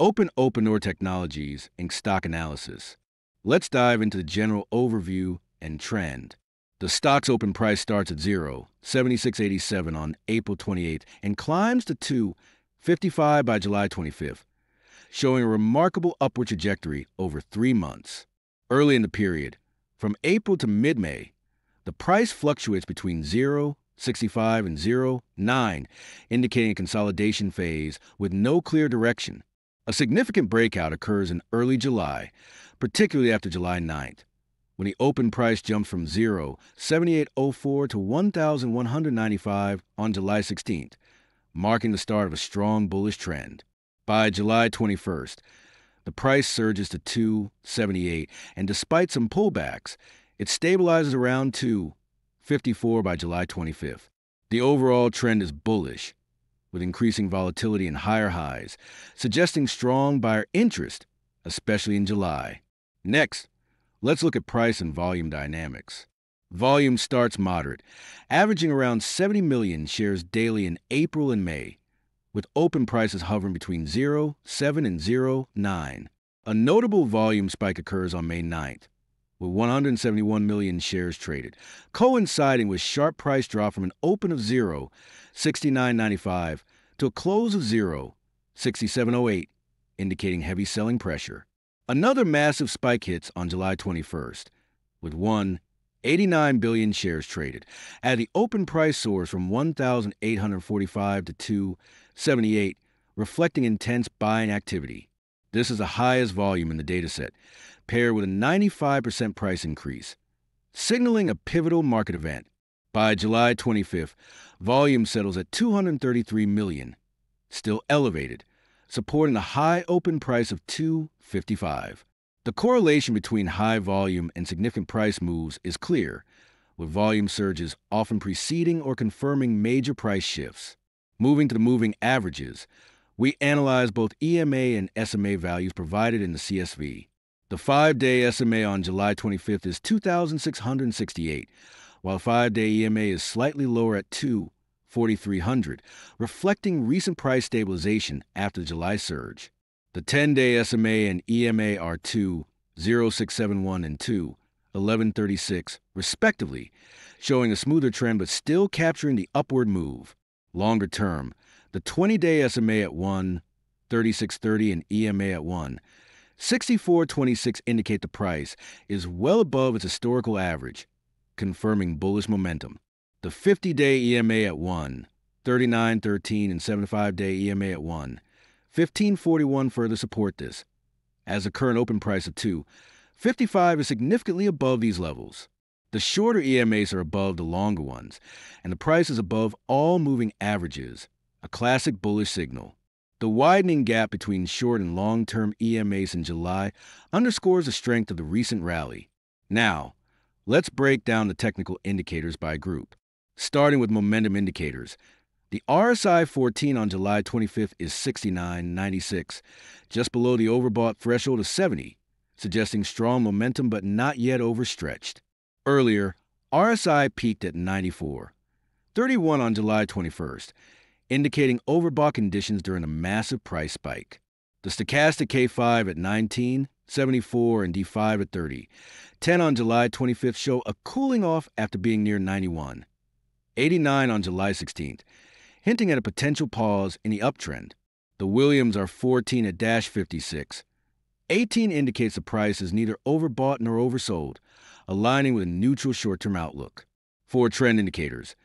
Opendoor Technologies and Stock Analysis. Let's dive into the general overview and trend. The stock's open price starts at 0.7687 on April 28th and climbs to 2.55 by July 25th, showing a remarkable upward trajectory over 3 months. Early in the period, from April to mid-May, the price fluctuates between 0.65 and 0.9, indicating a consolidation phase with no clear direction. A significant breakout occurs in early July, particularly after July 9th, when the open price jumps from 0.7804 to 1,195 on July 16th, marking the start of a strong bullish trend. By July 21st, the price surges to 2.78, and despite some pullbacks, it stabilizes around 2.54 by July 25th. The overall trend is bullish, with increasing volatility and higher highs, suggesting strong buyer interest, especially in July. Next, let's look at price and volume dynamics. Volume starts moderate, averaging around 70 million shares daily in April and May, with open prices hovering between 0.7 and 0.9. A notable volume spike occurs on May 9th, with 171 million shares traded, coinciding with sharp price drop from an open of 0.6995 to a close of 0.6708, indicating heavy selling pressure. Another massive spike hits on July 21st, with 189 billion shares traded, as the open price soars from 1,845 to 278, reflecting intense buying activity. This is the highest volume in the dataset, paired with a 95% price increase, signaling a pivotal market event. By July 25th, volume settles at 233 million, still elevated, supporting a high open price of 2.55. The correlation between high volume and significant price moves is clear, with volume surges often preceding or confirming major price shifts. Moving to the moving averages, we analyze both EMA and SMA values provided in the CSV. The 5-day SMA on July 25th is 2,668, while 5-day EMA is slightly lower at 2,400, reflecting recent price stabilization after the July surge. The 10-day SMA and EMA are 2,0671 and 2,1136, respectively, showing a smoother trend but still capturing the upward move. Longer term, the 20-day SMA at 1,3630 and EMA at 1,6426 indicate the price is well above its historical average, confirming bullish momentum. The 50-day EMA at 1,3913 and 75-day EMA at 1,1541 further support this, as the current open price of 2.55 is significantly above these levels. The shorter EMAs are above the longer ones, and the price is above all moving averages, a classic bullish signal. The widening gap between short and long-term EMAs in July underscores the strength of the recent rally. Now, let's break down the technical indicators by group. Starting with momentum indicators, the RSI 14 on July 25th is 69.96, just below the overbought threshold of 70, suggesting strong momentum but not yet overstretched. Earlier, RSI peaked at 94.31 on July 21st, indicating overbought conditions during a massive price spike. The Stochastic K5 at 19.74 and D5 at 30.10 on July 25th show a cooling off after being near 91.89 on July 16th, hinting at a potential pause in the uptrend. The Williams are 14 at -56. 18 indicates the price is neither overbought nor oversold, aligning with a neutral short-term outlook. For trend indicators,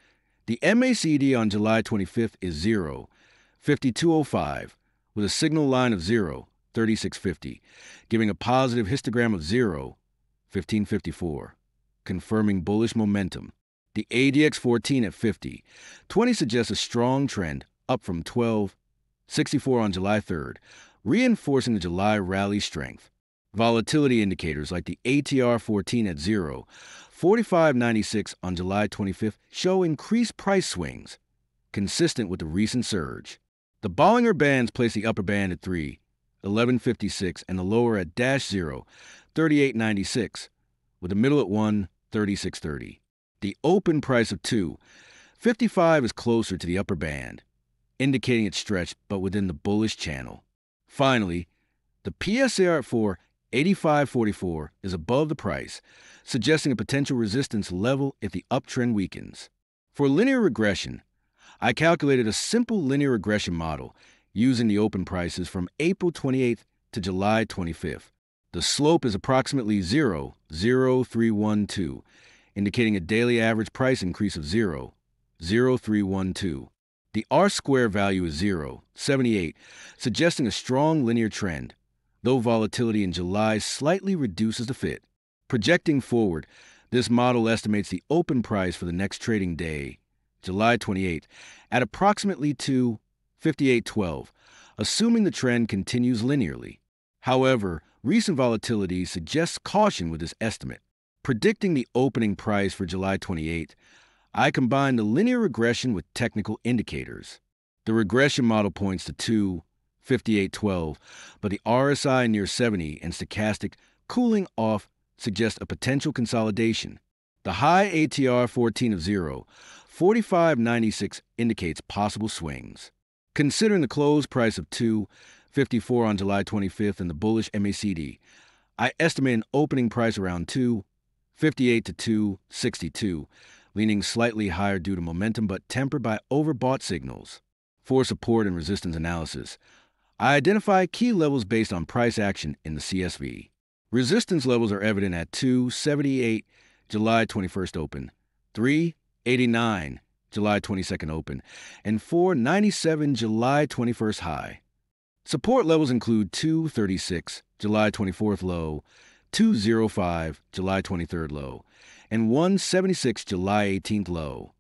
the MACD on July 25th is 0.5205, with a signal line of 0.3650, giving a positive histogram of 0.1554, confirming bullish momentum. The ADX 14 at 50.20 suggests a strong trend, up from 12.64 on July 3rd, reinforcing the July rally strength. Volatility indicators like the ATR 14 at 0.4596 on July 25th show increased price swings, consistent with the recent surge. The Bollinger Bands place the upper band at 3.1156 and the lower at -0.3896, with the middle at 1.3630. The open price of 2.55 is closer to the upper band, indicating it's stretched but within the bullish channel. Finally, the PSAR at 485.44 is above the price, suggesting a potential resistance level if the uptrend weakens. For linear regression, I calculated a simple linear regression model using the open prices from April 28th to July 25th. The slope is approximately 0.0312, indicating a daily average price increase of 0.0312. The R-square value is 0.78, suggesting a strong linear trend, though volatility in July slightly reduces the fit. Projecting forward, this model estimates the open price for the next trading day, July 28th, at approximately 258.12, assuming the trend continues linearly. However, recent volatility suggests caution with this estimate. Predicting the opening price for July 28th, I combined the linear regression with technical indicators. The regression model points to 258.12, but the RSI near 70 and stochastic cooling off suggest a potential consolidation. The high ATR 14 of 45.96 indicates possible swings. Considering the close price of 254 on July 25th and the bullish MACD, I estimate an opening price around 258 to 262, leaning slightly higher due to momentum but tempered by overbought signals. For support and resistance analysis, I identify key levels based on price action in the CSV. Resistance levels are evident at 278 July 21st open, 389 July 22nd open, and 497 July 21st high. Support levels include 236 July 24th low, 205 July 23rd low, and 176 July 18th low.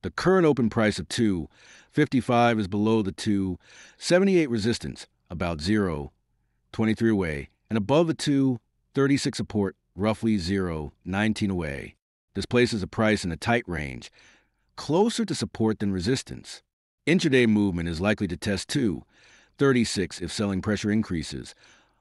The current open price of 255 is below the 278 resistance, about 0.23 away, and above the 236 support, roughly 0.19 away. This places the price in a tight range, closer to support than resistance. Intraday movement is likely to test 236 if selling pressure increases,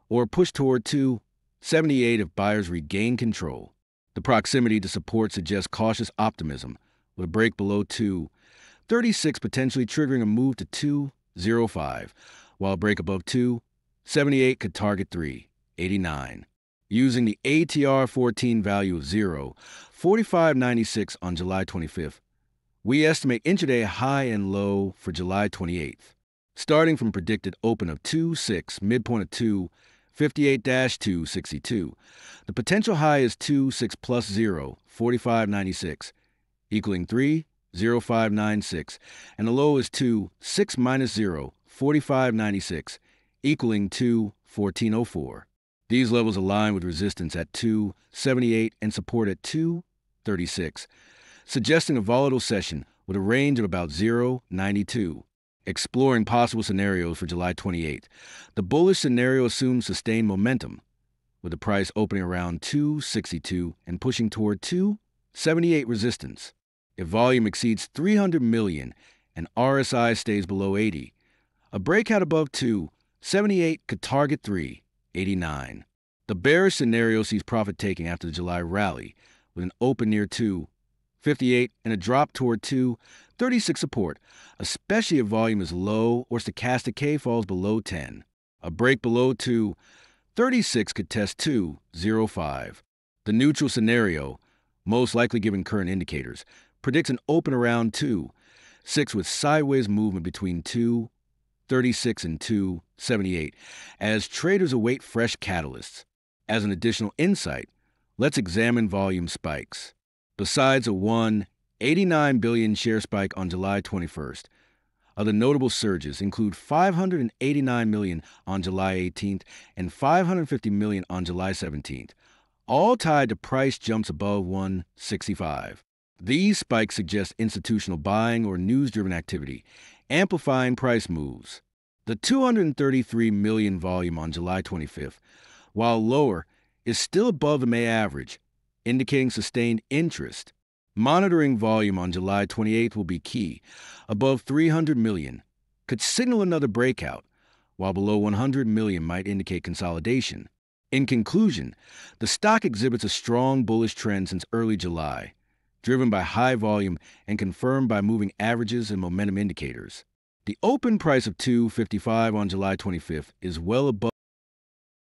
or push toward 278 if buyers regain control. The proximity to support suggests cautious optimism, with a break below 236 potentially triggering a move to 205, while a break above 278 could target 389. Using the ATR 14 value of 0.4596 on July 25th, we estimate intraday high and low for July 28th. Starting from predicted open of 26, midpoint of 258-262, the potential high is 26 plus 0.4596, equaling 3.0596, and the low is 26 minus 0.4596, equaling 2.1404. These levels align with resistance at 278 and support at 236, suggesting a volatile session with a range of about 0.92. Exploring possible scenarios for July 28th, the bullish scenario assumes sustained momentum, with the price opening around 262 and pushing toward 278 resistance. If volume exceeds 300 million and RSI stays below 80, a breakout above 278 could target 389. The bearish scenario sees profit taking after the July rally, with an open near 258 and a drop toward 236 support, especially if volume is low or stochastic K falls below 10. A break below 236 could test 205. The neutral scenario, most likely given current indicators, predicts an open around 2.6 with sideways movement between 2.36 and 2.78 as traders await fresh catalysts. As an additional insight, let's examine volume spikes. Besides a 189 billion share spike on July 21st, other notable surges include 589 million on July 18th and 550 million on July 17th, all tied to price jumps above 165. These spikes suggest institutional buying or news-driven activity, amplifying price moves. The 233 million volume on July 25th, while lower, is still above the May average, indicating sustained interest. Monitoring volume on July 28th will be key. Above 300 million could signal another breakout, while below 100 million might indicate consolidation. In conclusion, the stock exhibits a strong bullish trend since early July, driven by high volume and confirmed by moving averages and momentum indicators. The open price of $2.55 on July 25th is well above